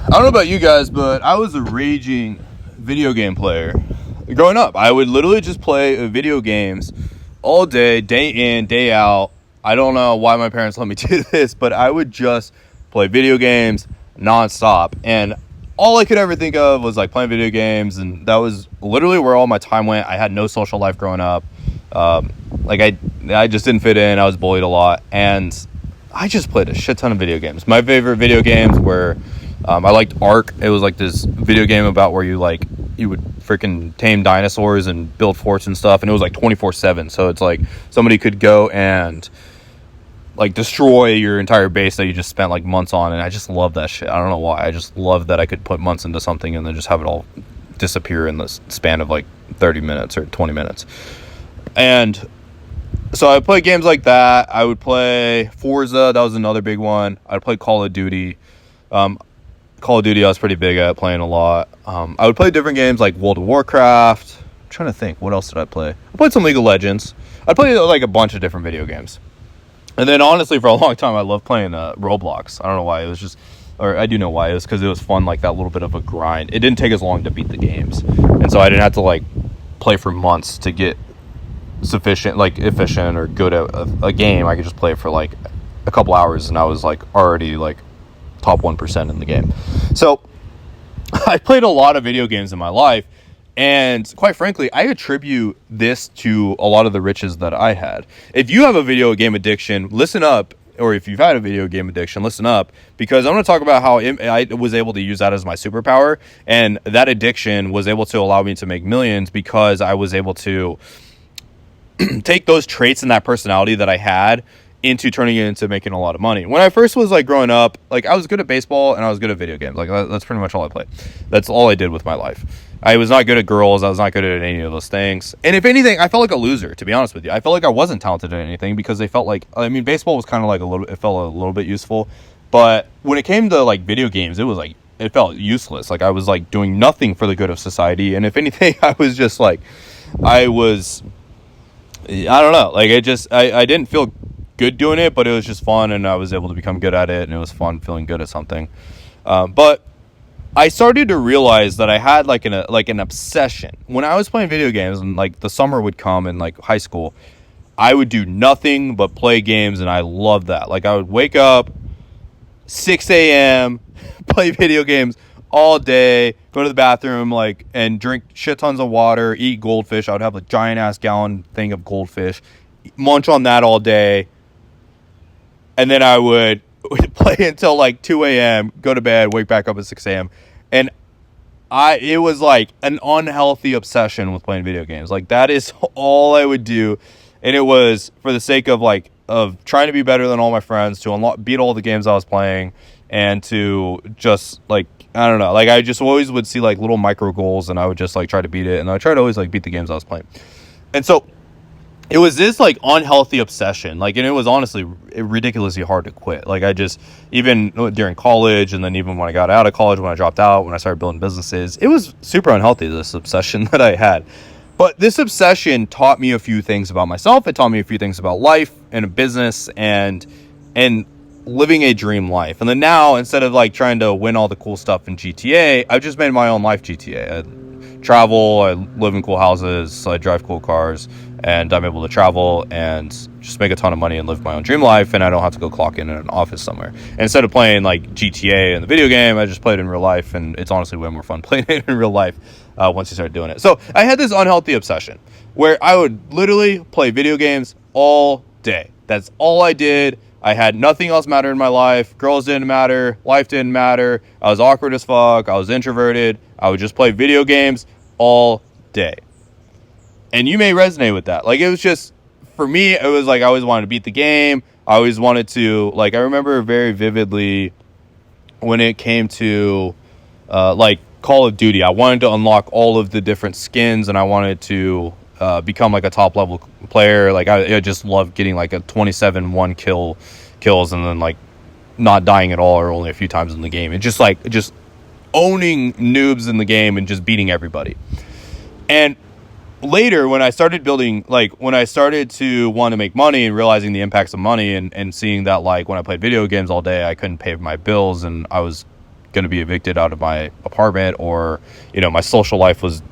I don't know about you guys, but I was a raging video game player. Growing up, I would literally just play video games all day, day in, day out. I don't know why my parents let me do this, but I would just play video games nonstop. And all I could ever think of was like playing video games, and that was literally where all my time went. I had no social life growing up. I just didn't fit in. I was bullied a lot, and I just played a shit ton of video games. My favorite video games were I liked Ark. It was like this video game about where you would freaking tame dinosaurs and build forts and stuff, and it was like 24/7. So it's like somebody could go and like destroy your entire base that you just spent like months on, and I just love that shit. I don't know why. I just love that I could put months into something and then just have it all disappear in the span of like 30 minutes or 20 minutes. And so I play games like that. I would play Forza. That was another big one. I'd play Call of Duty. Call of Duty I was pretty big at playing a lot. I would play different games like World of Warcraft. I'm trying to think, what else did I play? I played some League of Legends. I played like a bunch of different video games. And then honestly, for a long time, I loved playing Roblox. I don't know why. It was just, or I do know why. It was because it was fun, like that little bit of a grind. It didn't take as long to beat the games. And so I didn't have to like play for months to get sufficient, like efficient or good at a game. I could just play it for like a couple hours and I was like already like top 1% in the game. So I played a lot of video games in my life, and quite frankly, I attribute this to a lot of the riches that I had. If you have a video game addiction, listen up. Or if you've had a video game addiction, listen up, because I'm going to talk about how I was able to use that as my superpower, and that addiction was able to allow me to make millions because I was able to take those traits and that personality that I had into turning it into making a lot of money. When I first was like growing up, like I was good at baseball and I was good at video games. Like that's pretty much all I played. That's all I did with my life. I was not good at girls. I was not good at any of those things. And if anything, I felt like a loser, to be honest with you. I felt like I wasn't talented at anything because they felt like, I mean, baseball was kind of like it felt a little bit useful. But when it came to like video games, it was like, it felt useless. Like I was like doing nothing for the good of society. And if anything, I was just like, I don't know. Like I didn't feel good doing it, but it was just fun, and I was able to become good at it, and it was fun feeling good at something. But I started to realize that I had like an obsession when I was playing video games, and like the summer would come in like high school, I would do nothing but play games, and I loved that. Like I would wake up 6 a.m., play video games all day, go to the bathroom, like, and drink shit tons of water, eat goldfish. I would have a giant ass gallon thing of goldfish, munch on that all day. And then I would play until like 2 a.m., go to bed, wake back up at 6 a.m. And it was like an unhealthy obsession with playing video games. Like that is all I would do. And it was for the sake of trying to be better than all my friends, to beat all the games I was playing, and to just like, I don't know, like I just always would see like little micro goals, and I would just like try to beat it. And I tried to always like beat the games I was playing. And so it was this like unhealthy obsession, like, and it was honestly ridiculously hard to quit. Like I just, even during college, and then even when I got out of college, when I dropped out, when I started building businesses, it was super unhealthy, this obsession that I had. But this obsession taught me a few things about myself. It taught me a few things about life and a business and living a dream life. And then now, instead of like trying to win all the cool stuff in GTA, I've just made my own life GTA. I travel, I live in cool houses, I drive cool cars, and I'm able to travel and just make a ton of money and live my own dream life, and I don't have to go clock in an office somewhere. And instead of playing like GTA in the video game, I just play it in real life, and it's honestly way more fun playing it in real life once you start doing it. So I had this unhealthy obsession where I would literally play video games all day. That's all I did. I had nothing else matter in my life. Girls didn't matter. Life didn't matter. I was awkward as fuck. I was introverted. I would just play video games all day. And you may resonate with that. Like, it was just, for me, it was like I always wanted to beat the game. I always wanted to, like, I remember very vividly when it came to, like, Call of Duty. I wanted to unlock all of the different skins, and I wanted to become, like, a top-level player. Like, I just loved getting, like, a 27-1 kills and then, like, not dying at all or only a few times in the game. It's just, like, just owning noobs in the game and just beating everybody. And later, when I started building, like, when I started to want to make money and realizing the impacts of money and seeing that, like, when I played video games all day, I couldn't pay my bills and I was going to be evicted out of my apartment, or, you know, my social life was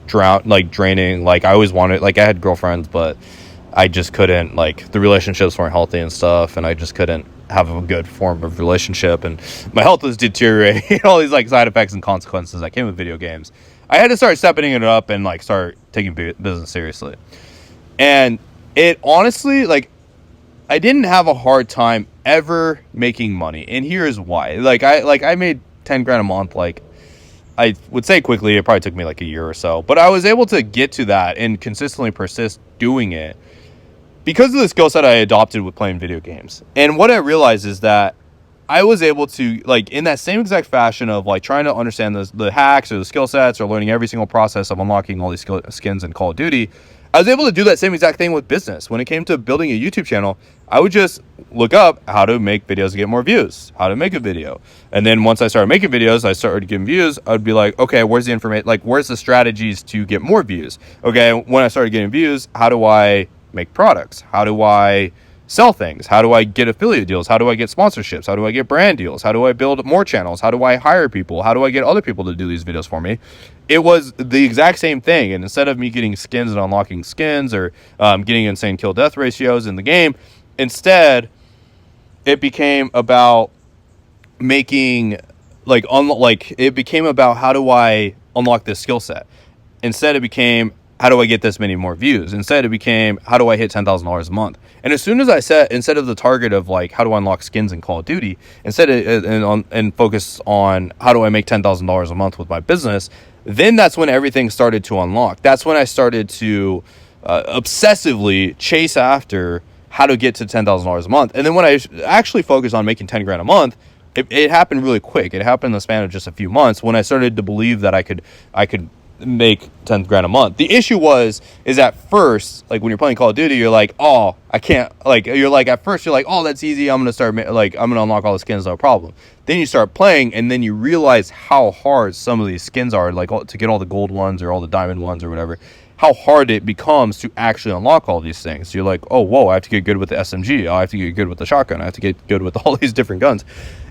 draining. Like, I always wanted, like, I had girlfriends, but I just couldn't, like, the relationships weren't healthy and stuff, and I just couldn't have a good form of relationship, and my health was deteriorating. All these, like, side effects and consequences that came with video games. I had to start stepping it up and, like, start taking business seriously. And it honestly, like, I didn't have a hard time ever making money, and here's why. I made 10 grand a month. Like, I would say quickly, it probably took me like a year or so, but I was able to get to that and consistently persist doing it because of the skill set I adopted with playing video games. And what I realized is that I was able to, like, in that same exact fashion of, like, trying to understand the hacks or the skill sets or learning every single process of unlocking all these skins in Call of Duty, I was able to do that same exact thing with business. When it came to building a YouTube channel, I would just look up how to make videos to get more views, how to make a video. And then once I started making videos, I started getting views. I'd be like, okay, where's the information? Like, where's the strategies to get more views? Okay, when I started getting views, how do I make products? How do I sell things? How do I get affiliate deals? How do I get sponsorships? How do I get brand deals? How do I build more channels? How do I hire people? How do I get other people to do these videos for me? It was the exact same thing. And instead of me getting skins and unlocking skins, or getting insane kill death ratios in the game, instead it became about making, it became about how do I unlock this skill set. Instead it became, how do I get this many more views? Instead, it became, how do I hit $10,000 a month? And as soon as I set, instead of the target of, like, how do I unlock skins in Call of Duty, instead and focus on how do I make $10,000 a month with my business, then that's when everything started to unlock. That's when I started to obsessively chase after how to get to $10,000 a month. And then when I actually focused on making 10 grand a month, it happened really quick. It happened in the span of just a few months when I started to believe that I could make 10 grand a month. The issue is at first, like, when you're playing Call of Duty, you're like, oh, I can't, like, you're like, at first you're like, oh, that's easy, I'm gonna unlock all the skins, no problem. Then you start playing, and then you realize how hard some of these skins are, like, to get all the gold ones or all the diamond ones or whatever, how hard it becomes to actually unlock all these things. You're like, oh, whoa, I have to get good with the SMG, I have to get good with the shotgun, I have to get good with all these different guns.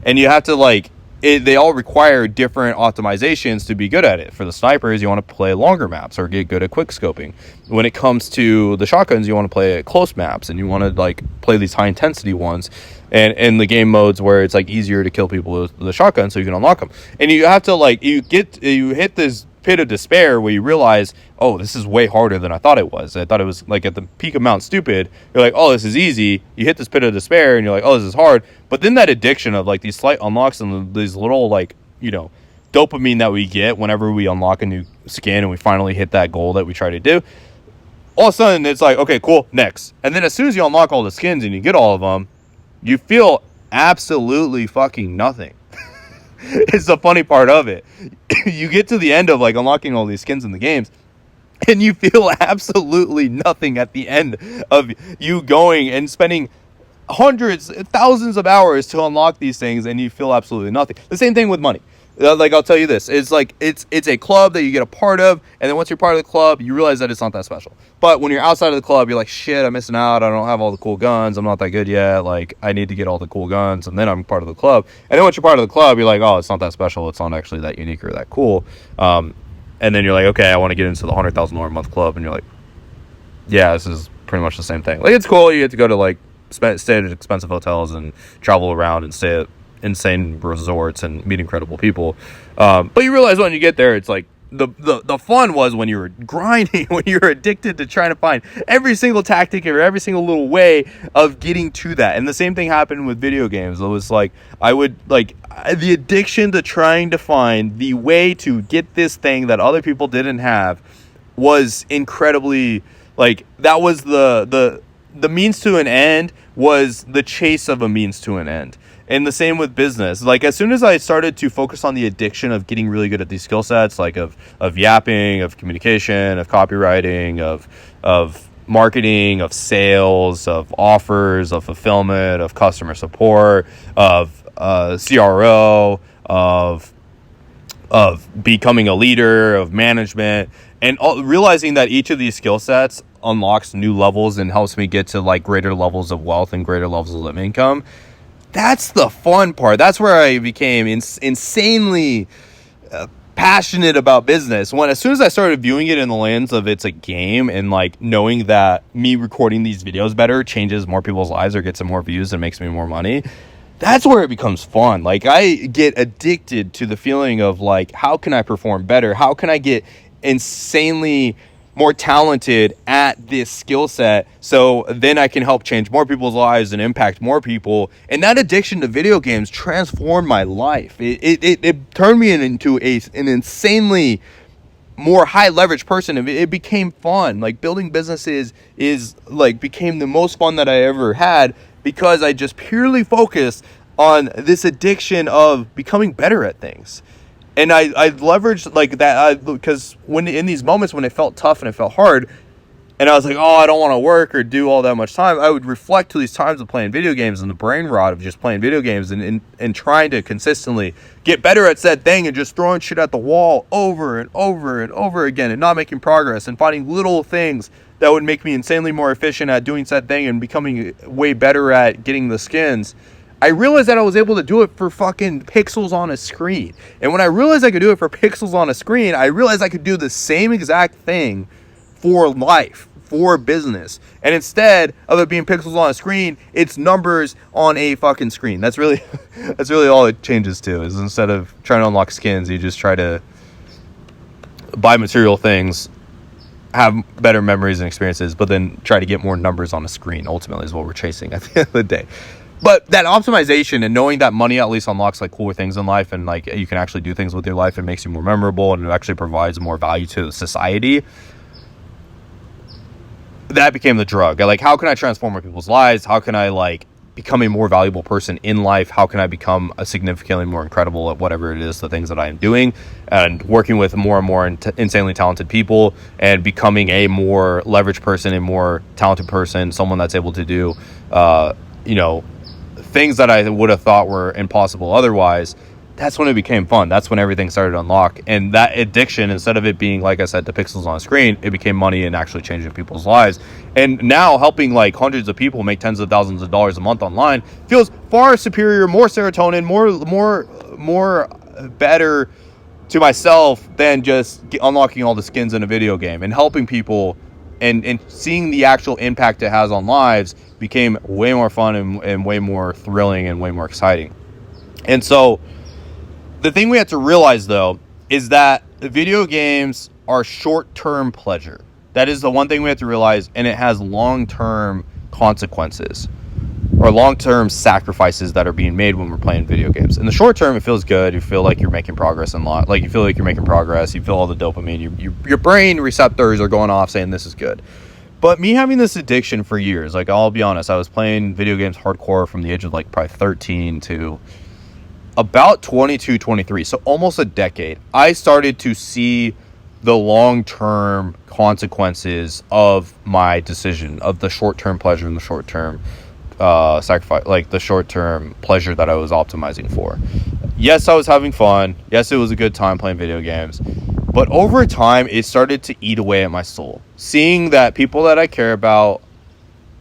And you have to, like, they all require different optimizations to be good at it. For the snipers, you want to play longer maps or get good at quick scoping. When it comes to the shotguns, you want to play at close maps, and you want to, like, play these high intensity ones, and in the game modes where it's, like, easier to kill people with the shotgun so you can unlock them. And you have to, like, you hit this pit of despair where you realize, oh, this is way harder than I thought it was. I thought it was, like, at the peak of Mount Stupid. You're like, oh, this is easy. You hit this pit of despair and you're like, oh, this is hard. But then that addiction of, like, these slight unlocks and these little, like, you know, dopamine that we get whenever we unlock a new skin and we finally hit that goal that we try to do, all of a sudden it's like, okay, cool, next. And then as soon as you unlock all the skins and you get all of them, you feel absolutely fucking nothing. It's the funny part of it. You get to the end of, like, unlocking all these skins in the games, and you feel absolutely nothing at the end of you going and spending hundreds, thousands of hours to unlock these things, and you feel absolutely nothing. The same thing with money. Like, I'll tell you this, it's like, it's a club that you get a part of, and then once you're part of the club, you realize that it's not that special. But when you're outside of the club, you're like, shit, I'm missing out, I don't have all the cool guns, I'm not that good yet, like, I need to get all the cool guns, and then I'm part of the club. And then once you're part of the club, you're like, oh, it's not that special, it's not actually that unique or that cool. And then you're like, okay, I want to get into the $100,000 a month club, and you're like, yeah, this is pretty much the same thing. Like, it's cool, you get to go to, like, stay at expensive hotels and travel around and stay at insane resorts and meet incredible people, but you realize when you get there, it's like the fun was when you were grinding, when you were addicted to trying to find every single tactic or every single little way of getting to that. And the same thing happened with video games. It was like, I would, like, the addiction to trying to find the way to get this thing that other people didn't have was incredibly, like, that was the means to an end, was the chase of a means to an end. And the same with business. Like, as soon as I started to focus on the addiction of getting really good at these skill sets, like of yapping, of communication, of copywriting, of marketing, of sales, of offers, of fulfillment, of customer support, of CRO, of becoming a leader, of management, and realizing that each of these skill sets unlocks new levels and helps me get to, like, greater levels of wealth and greater levels of income. that's the fun part. That's where I became insanely passionate about business. As soon as I started viewing it in the lens of it's a game, and like knowing that me recording these videos better changes more people's lives or gets some more views and makes me more money, that's where it becomes fun. Like, I get addicted to the feeling of like, how can I perform better? How can I get insanely more talented at this skill set, so then I can help change more people's lives and impact more people? And that addiction to video games transformed my life. It turned me into an insanely more high leverage person. It became fun. Like, building businesses is like became the most fun that I ever had, because I just purely focused on this addiction of becoming better at things. And I leveraged like that, because when in these moments when it felt tough and it felt hard, and I was like, oh, I don't want to work or do all that much time, I would reflect to these times of playing video games and the brain rot of just playing video games and trying to consistently get better at said thing, and just throwing shit at the wall over and over and over again and not making progress, and finding little things that would make me insanely more efficient at doing said thing and becoming way better at getting the skins. I realized that I was able to do it for fucking pixels on a screen. And when I realized I could do it for pixels on a screen, I realized I could do the same exact thing for life, for business. And instead of it being pixels on a screen, it's numbers on a fucking screen. That's really all it changes to, is instead of trying to unlock skins, you just try to buy material things, have better memories and experiences, but then try to get more numbers on a screen, ultimately, is what we're chasing at the end of the day. But that optimization and knowing that money at least unlocks like cooler things in life, and like you can actually do things with your life, and makes you more memorable, and it actually provides more value to society, that became the drug. Like, how can I transform more people's lives? How can I like become a more valuable person in life? How can I become a significantly more incredible at whatever it is, the things that I am doing, and working with more and more insanely talented people, and becoming a more leveraged person, a more talented person, someone that's able to do, things that I would have thought were impossible otherwise. That's when it became fun. That's when everything started to unlock. And that addiction, instead of it being, like I said, the pixels on a screen, it became money and actually changing people's lives. And now helping like hundreds of people make tens of thousands of dollars a month online feels far superior, more serotonin, more better to myself than just unlocking all the skins in a video game. And helping people and seeing the actual impact it has on lives became way more fun and way more thrilling and way more exciting. And so the thing we have to realize, though, is that video games are short-term pleasure. That is the one thing we have to realize, and it has long-term consequences or long-term sacrifices that are being made when we're playing video games. In the short term, it feels good. You feel like you're making progress in life. Like, you feel like you're making progress. You feel all the dopamine. Your brain receptors are going off saying this is good. But me having this addiction for years, like, I'll be honest, I was playing video games hardcore from the age of like probably 13 to about 22, 23. So almost a decade. I started to see the long-term consequences of my decision, of the short-term pleasure and the short-term sacrifice, like the short-term pleasure that I was optimizing for. Yes, I was having fun. Yes, it was a good time playing video games. But over time, it started to eat away at my soul. Seeing that people that I care about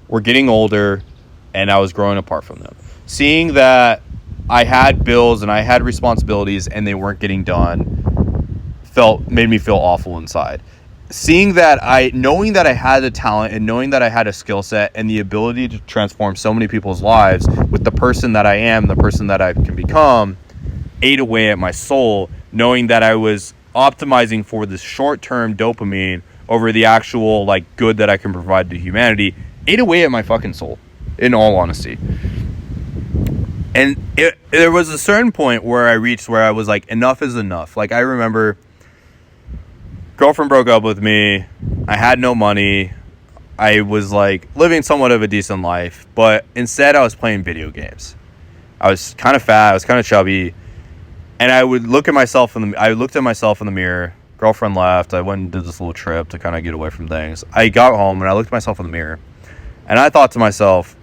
were getting older and I was growing apart from them. Seeing that I had bills and I had responsibilities and they weren't getting done made me feel awful inside. Seeing that knowing that I had the talent and knowing that I had a skill set and the ability to transform so many people's lives with the person that I am, the person that I can become, ate away at my soul, knowing that I was optimizing for this short-term dopamine over the actual like good that I can provide to humanity, ate away at my fucking soul, in all honesty. And there was a certain point where I reached where I was like, enough is enough. Like, I remember girlfriend broke up with me. I had no money. I was like living somewhat of a decent life, but instead I was playing video games. I was kind of fat. I was kind of chubby. And I would look at myself I looked at myself in the mirror. Girlfriend left. I went and did this little trip to kind of get away from things. I got home and I looked at myself in the mirror and I thought to myself,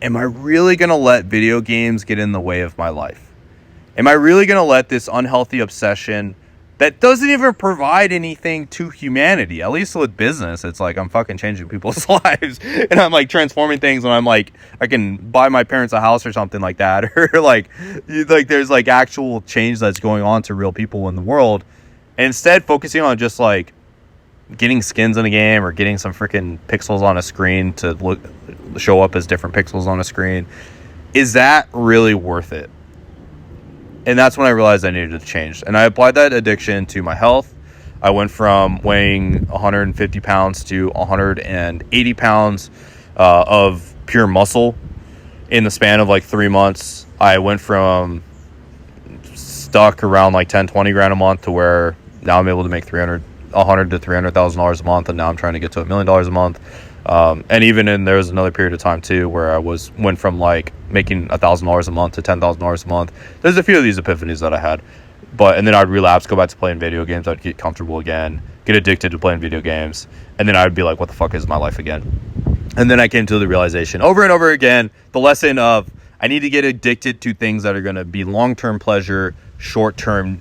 am I really going to let video games get in the way of my life? Am I really going to let this unhealthy obsession that doesn't even provide anything to humanity. At least with business, it's like I'm fucking changing people's lives, and I'm like transforming things, and I'm like, I can buy my parents a house or something like that, or like there's like actual change that's going on to real people in the world. And instead focusing on just like getting skins in a game or getting some freaking pixels on a screen to show up as different pixels on a screen, is that really worth it? And that's when I realized I needed to change. And I applied that addiction to my health. I went from weighing 150 pounds to 180 pounds of pure muscle in the span of like 3 months. I went from stuck around like 10-20 grand a month to where now I'm able to make $100,000 to $300,000 a month, and now I'm trying to get to $1 million a month. And even there was another period of time too where I went from like making $1,000 a month to $10,000 a month. There's a few of these epiphanies that I had, and then I'd relapse, go back to playing video games. I'd get comfortable again, get addicted to playing video games, and then I'd be like, what the fuck is my life again? And then I came to the realization over and over again, the lesson of I need to get addicted to things that are going to be long-term pleasure, short-term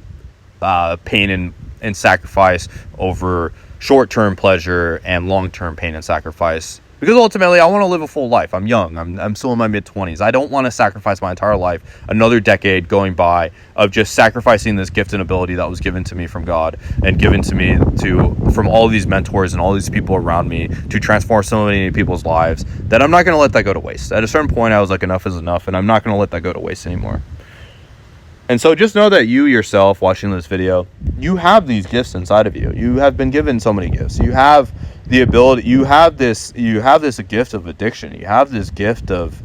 pain and sacrifice over short-term pleasure and long-term pain and sacrifice. Because ultimately, I want to live a full life. I'm young. I'm still in my mid-20s. I don't want to sacrifice my entire life, another decade going by of just sacrificing this gift and ability that was given to me from God and given to me from all these mentors and all these people around me to transform so many people's lives, that I'm not going to let that go to waste. At a certain point, I was like, enough is enough, and I'm not going to let that go to waste anymore. And so just know that you yourself watching this video, you have these gifts inside of you. You have been given so many gifts. You have the ability, you have this gift of addiction. You have this gift of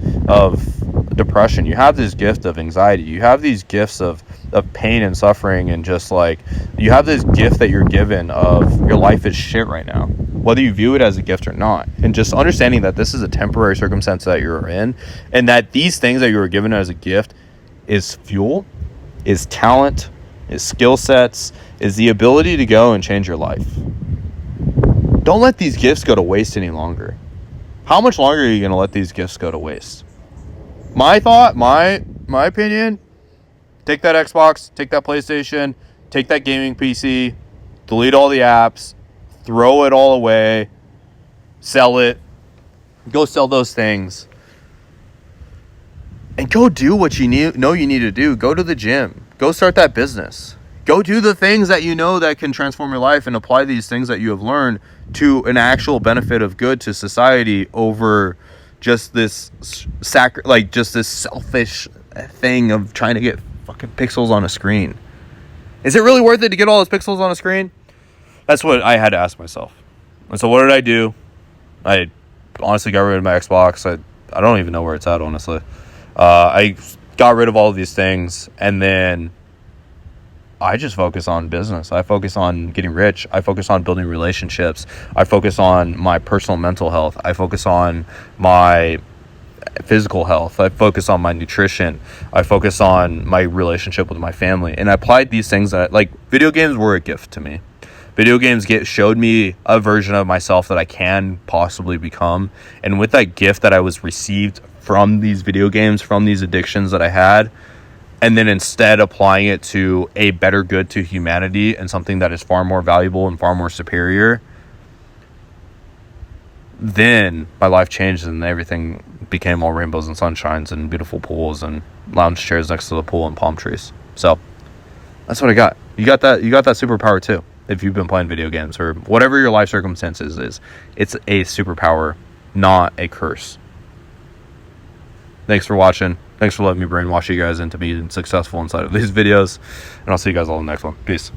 depression. You have this gift of anxiety. You have these gifts of pain and suffering, and just like, you have this gift that you're given of your life is shit right now, whether you view it as a gift or not. And just understanding that this is a temporary circumstance that you're in, and that these things that you were given as a gift is fuel, is talent, is skill sets, is the ability to go and change your life. Don't let these gifts go to waste any longer. How much longer are you going to let these gifts go to waste? My thought, my opinion, take that Xbox, take that PlayStation, take that gaming PC, delete all the apps, throw it all away, sell it, go sell those things. And go do what you need to do. Go to the gym. Go start that business. Go do the things that you know that can transform your life, and apply these things that you have learned to an actual benefit of good to society over just this just this selfish thing of trying to get fucking pixels on a screen. Is it really worth it to get all those pixels on a screen? That's what I had to ask myself. And so what did I do? I honestly got rid of my Xbox. I don't even know where it's at, honestly. I got rid of all of these things, and then I just focus on business. I focus on getting rich. I focus on building relationships. I focus on my personal mental health. I focus on my physical health. I focus on my nutrition. I focus on my relationship with my family. And I applied these things that, like, video games were a gift to me. Video games showed me a version of myself that I can possibly become. And with that gift that I was received from these video games, from these addictions that I had, and then instead applying it to a better good to humanity and something that is far more valuable and far more superior, then my life changed, and everything became all rainbows and sunshines and beautiful pools and lounge chairs next to the pool and palm trees. So that's what I got. You got that superpower too. If you've been playing video games or whatever your life circumstances is, it's a superpower, not a curse. Thanks for watching. Thanks for letting me brainwash you guys into being successful inside of these videos. And I'll see you guys all in the next one. Peace.